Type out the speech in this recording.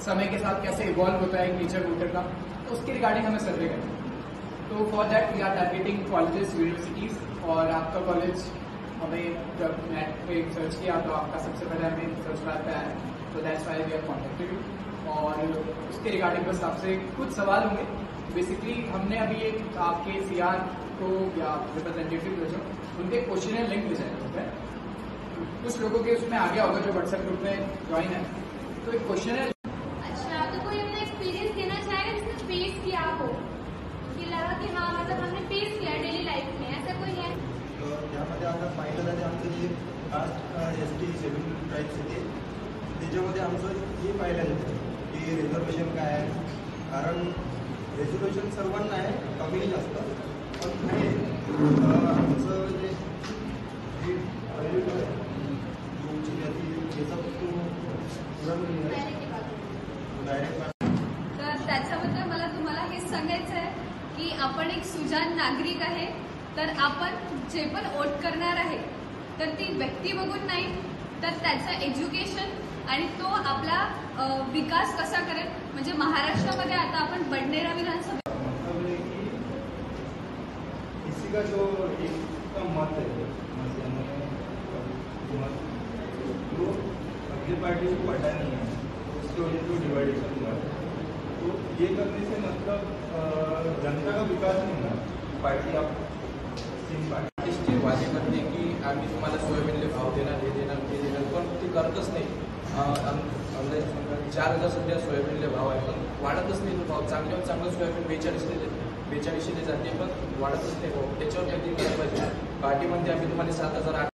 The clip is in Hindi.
समय के साथ कैसे इवॉल्व होता है एक नेचर वोटर का, तो उसके रिगार्डिंग हमें सर्वे करना है। तो for that we are targeting colleges, universities, और आपका कॉलेज हमें जब नेट पे सर्च किया तो आपका सबसे पहले हमें सर्च बार पे आया, तो that's why we have contacted you. और उसके रिगार्डिंग बस आपसे कुछ सवाल होंगे। बेसिकली हमने अभी एक आपके सीआर को या रिप्रेजेंटेटिव जो उनके क्वेश्चन लिंक डिजाइन होता है, कुछ लोगों के उसमें आ गया होगा जो व्हाट्सएप ग्रुप में ज्वाइन है, तो एक क्वेश्चन है। अच्छा, तो कोई अपना एक्सपीरियंस देना चाहेगा जिसने फेस किया हो, कि लगा कि हाँ मतलब हमने फेस किया डेली लाईफ में, ऐसा कोई है? यामध्ये आता पाहिलं जाते आमचं जे कास्ट ST शेड्यूल ट्राईब्स येते त्याच्यामध्ये आमचं हे पाहिलं जातं की रिझर्वेशन काय आहे, कारण रिझर्वेशन सर्वांना आहे, कमी जास्त पण आहे आमचं जे तर त्याच्याबद्दल मला तुम्हाला हे सांगायचं आहे की आपण एक सुजाण नागरिक आहे, तर आपण जे पण वोट करणार आहे तर ती व्यक्ती बघून नाही, तर त्याचं एज्युकेशन आणि तो आपला विकास कसा करेल। म्हणजे महाराष्ट्रामध्ये आता आपण बडनेरा विधानसभा किसी का जो एक का मत है तो अगली पार्टी को पता नहीं है, उसकी वजह से डिवाइडेशन हुआ है। तो ये करने से मतलब जनता का विकास नहीं होगा, पार्टी आप तीन पार्टी वादे करते की आम्ही तुम्हाला सोयाबीनले भाव देणार, हे देणार, ते देणार, पण ते करतच नाही। 4000 सध्या सोयाबीनले भाव आहे, पण वाढतच नाही तो भाव। चांगल्यावर चांगलं सोयाबीन 4200 जाते, पण वाढतच नाही भाव। त्याच्यावर काहीतरी केलं पाहिजे। पार्टी म्हणते आम्ही तुम्हाला 7000